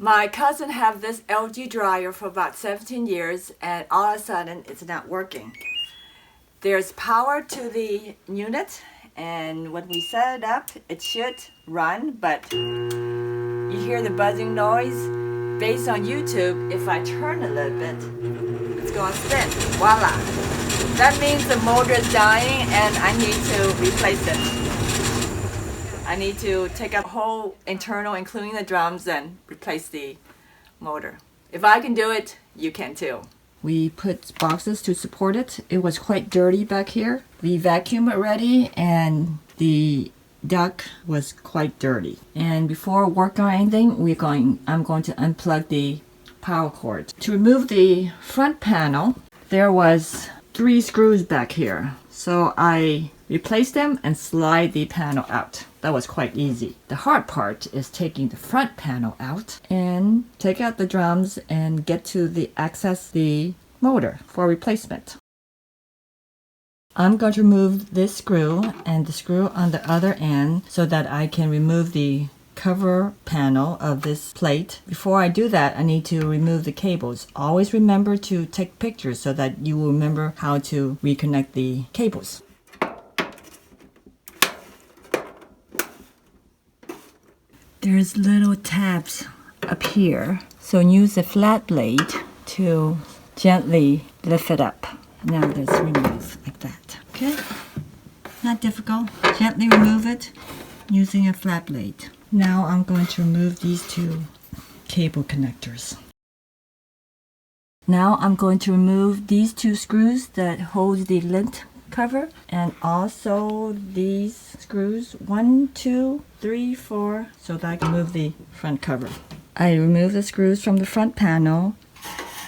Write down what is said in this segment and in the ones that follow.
My cousin have this LG dryer for about 17 years and all of a sudden it's not working. There's power to the unit and when we set it up it should run, but you hear the buzzing noise. Based on YouTube, if I turn a little bit, it's going to spin. Voila! That means the motor is dying and I need to replace it. I need to take out the whole internal, including the drums, and replace the motor. If I can do it, you can too. We put boxes to support it. It was quite dirty back here. We vacuumed it already, and the duct was quite dirty. And before working on anything, I'm going to unplug the power cord. To remove the front panel, there was 3 screws back here. So I replaced them and slide the panel out. That was quite easy. The hard part is taking the front panel out and take out the drums and get to access the motor for replacement. I'm going to remove this screw and the screw on the other end so that I can remove the cover panel of this plate. Before I do that, I need to remove the cables. Always remember to take pictures so that you will remember how to reconnect the cables. There's little tabs up here, so use a flat blade to gently lift it up. Now let's remove like that. Okay? Not difficult. Gently remove it using a flat blade. Now I'm going to remove these 2 cable connectors. Now I'm going to remove these 2 screws that hold the lint cover and also these screws 1, 2, 3, 4 so that I can move the front cover. I remove the screws from the front panel.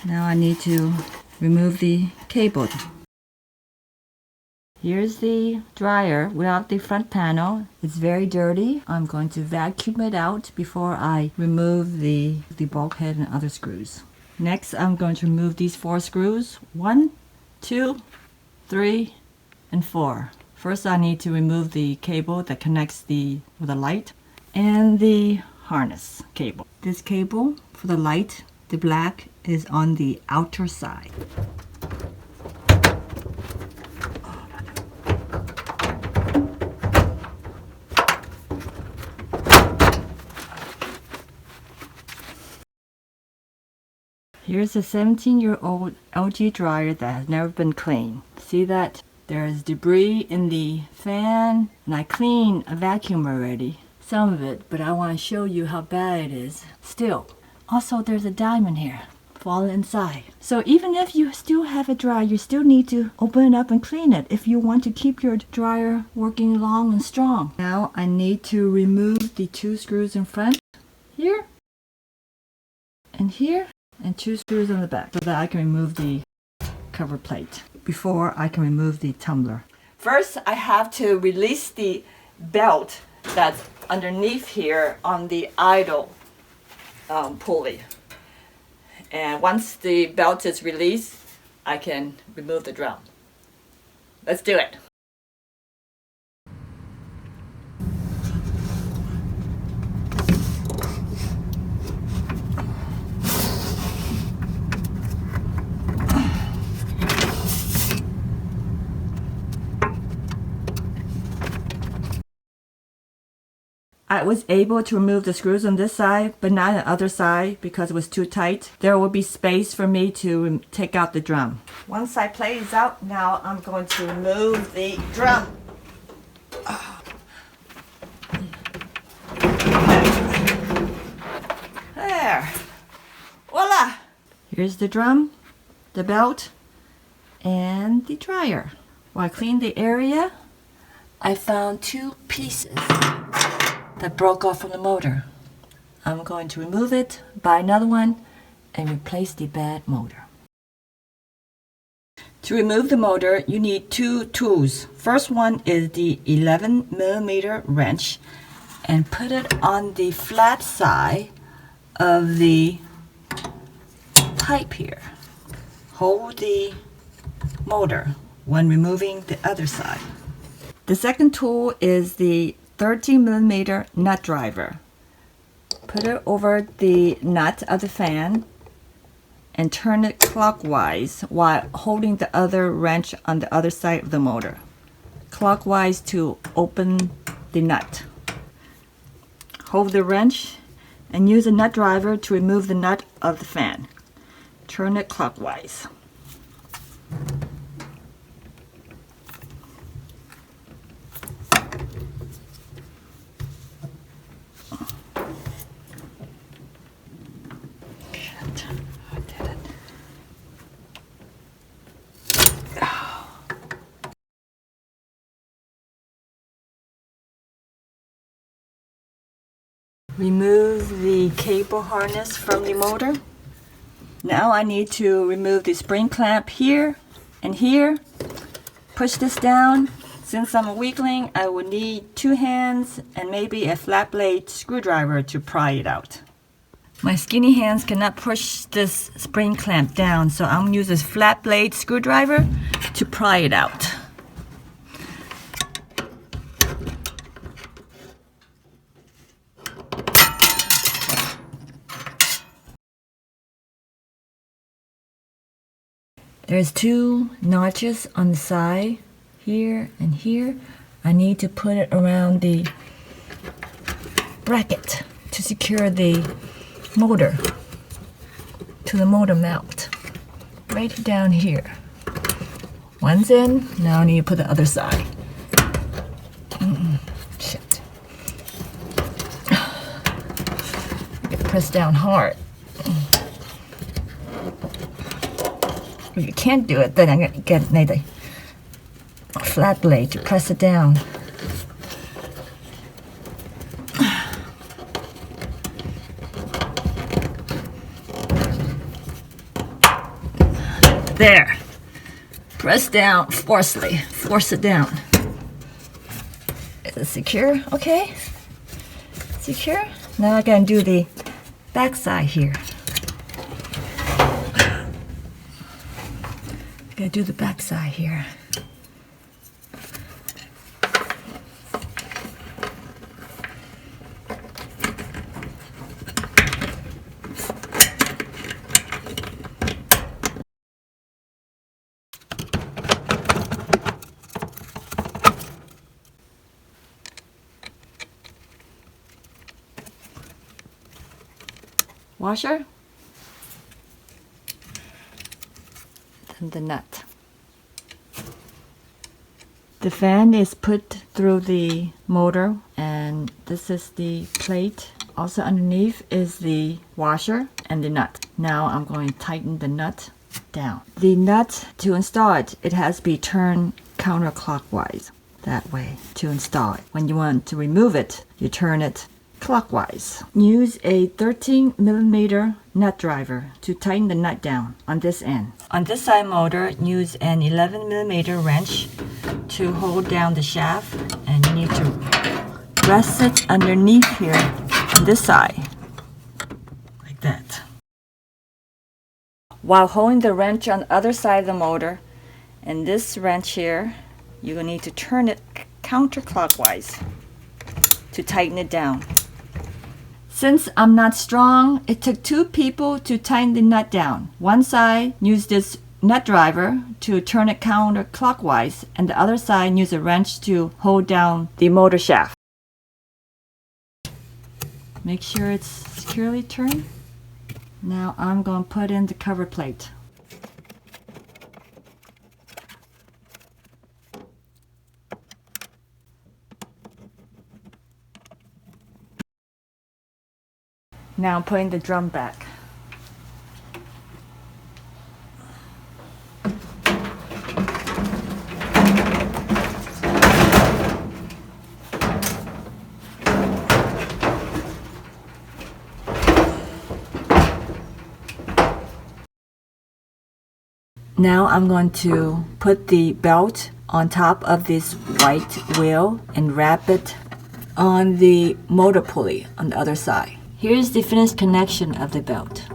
Now I need to remove the cable. Here's the dryer without the front panel. It's very dirty. I'm going to vacuum it out before I remove the bulkhead and other screws. Next, I'm going to remove these 4 screws. 1, 2, 3, and 4. First, I need to remove the cable that connects with the light and the harness cable. This cable for the light, the black, is on the outer side. Here's a 17-year-old LG dryer that has never been cleaned. See that? There's debris in the fan, and I cleaned a vacuum already. Some of it, but I want to show you how bad it is. Still. Also, there's a diamond here, fallen inside. So even if you still have a dryer, you still need to open it up and clean it if you want to keep your dryer working long and strong. Now I need to remove the 2 screws in front, here, and here, and 2 screws on the back so that I can remove the cover plate before I can remove the tumbler. First, I have to release the belt that's underneath here on the idle pulley. And once the belt is released, I can remove the drum. Let's do it. I was able to remove the screws on this side, but not on the other side because it was too tight. There will be space for me to take out the drum. One side plate is out. Now I'm going to remove the drum. There. Voila! Here's the drum, the belt, and the dryer. While I cleaned the area, I found 2 pieces that broke off from the motor. I'm going to remove it, buy another one, and replace the bad motor. To remove the motor, you need 2 tools. First one is the 11mm wrench, and put it on the flat side of the pipe here. Hold the motor when removing the other side. The second tool is the 13mm nut driver. Put it over the nut of the fan and turn it clockwise while holding the other wrench on the other side of the motor. Clockwise to open the nut. Hold the wrench and use a nut driver to remove the nut of the fan. Turn it clockwise. Remove the cable harness from the motor. Now I need to remove the spring clamp here and here. Push this down. Since I'm a weakling, I will need 2 hands and maybe a flat blade screwdriver to pry it out. My skinny hands cannot push this spring clamp down, so I'm going to use this flat blade screwdriver to pry it out. There's 2 notches on the side, here and here. I need to put it around the bracket to secure the motor to the motor mount. Right down here. One's in, now I need to put the other side. Shit. Press down hard. If you can't do it, then I'm going to need a flat blade to press it down. There. Press down forcefully. Force it down. Is it secure? Okay. Secure. Now I can do the back side here. I gotta do the back side here. Washer. And the nut. The fan is put through the motor, and this is the plate. Also underneath is the washer and the nut. Now I'm going to tighten the nut down. The nut, to install it, it has to be turned counterclockwise. That way to install it. When you want to remove it, you turn it clockwise. Use a 13mm nut driver to tighten the nut down on this end. On this side motor, use an 11mm wrench to hold down the shaft, and you need to rest it underneath here on this side, like that. While holding the wrench on the other side of the motor, and this wrench here, you're going to need to turn it counterclockwise to tighten it down. Since I'm not strong, it took 2 people to tighten the nut down. One side used this nut driver to turn it counterclockwise, and the other side used a wrench to hold down the motor shaft. Make sure it's securely turned. Now I'm going to put in the cover plate. Now I'm putting the drum back. Now I'm going to put the belt on top of this white wheel and wrap it on the motor pulley on the other side. Here's the finished connection of the belt.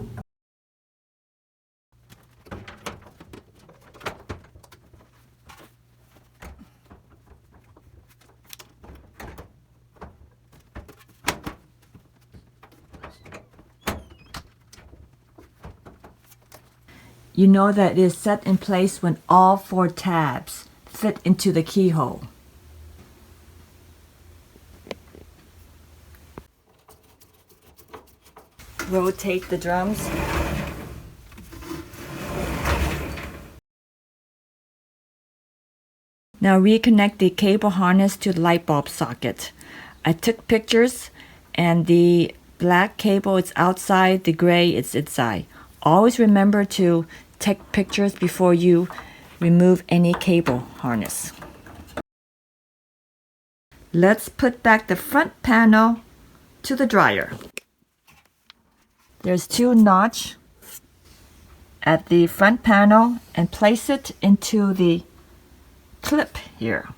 you know that it is set in place when all 4 tabs fit into the keyhole. Rotate the drums. Now reconnect the cable harness to the light bulb socket. I took pictures and the black cable is outside, the gray is inside. Always remember to take pictures before you remove any cable harness. Let's put back the front panel to the dryer. There's 2 notches at the front panel and place it into the clip here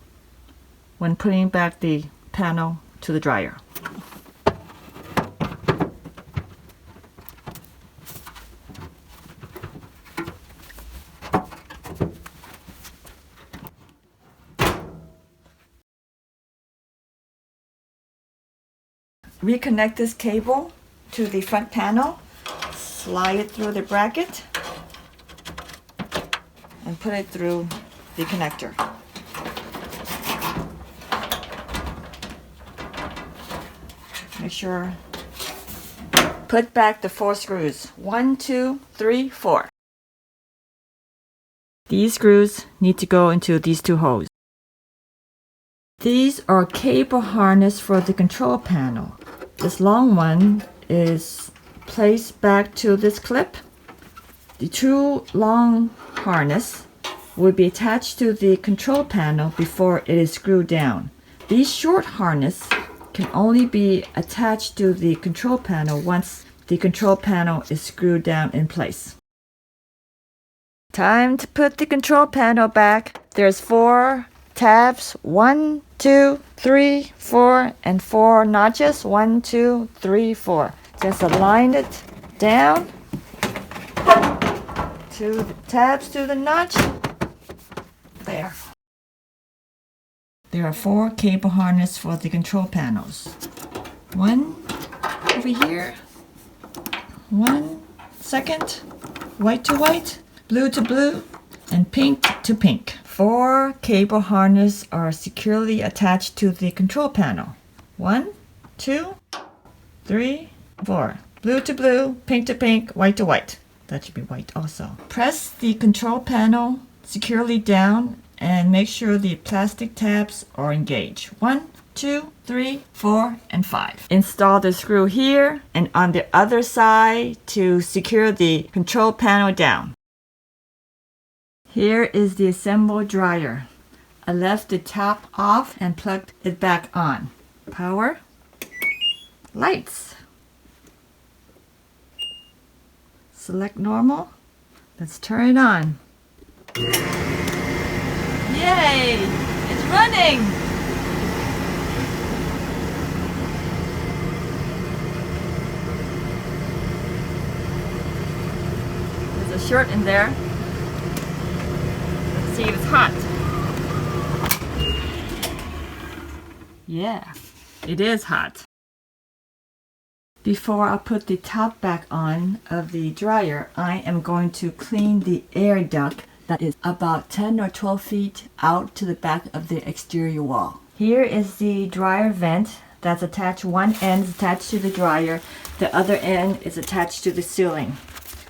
when putting back the panel to the dryer. Reconnect this cable to the front panel, slide it through the bracket, and put it through the connector. Make sure, put back the 4 screws. 1, 2, 3, 4. These screws need to go into these 2 holes. These are cable harness for the control panel. This long one is placed back to this clip. The 2 long harness will be attached to the control panel before it is screwed down. These short harness can only be attached to the control panel once the control panel is screwed down in place. Time to put the control panel back. There's 4 tabs, 1, 2, 3, 4, and 4 notches, 1, 2, 3, 4. Just align it down to the tabs to the notch. There. There are 4 cable harness for the control panels. 1 over here, 1 second, white to white, blue to blue, and pink to pink. 4 cable harness are securely attached to the control panel. 1, 2, 3, 4. Blue to blue, pink to pink, white to white. That should be white also. Press the control panel securely down and make sure the plastic tabs are engaged. 1, 2, 3, 4, and 5. Install the screw here and on the other side to secure the control panel down. Here is the assembled dryer. I left the top off and plugged it back on. Power, lights. Select normal. Let's turn it on. Yay! It's running! There's a shirt in there. Let's see if it's hot. Yeah, it is hot. Before I put the top back on of the dryer, I am going to clean the air duct that is about 10 or 12 feet out to the back of the exterior wall. Here is the dryer vent that's attached. One end is attached to the dryer, the other end is attached to the ceiling.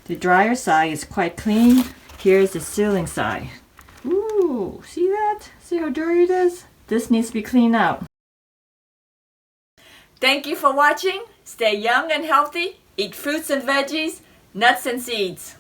The dryer side is quite clean. Here's the ceiling side. Ooh, see that? See how dirty it is? This needs to be cleaned out. Thank you for watching. Stay young and healthy. Eat fruits and veggies, nuts and seeds.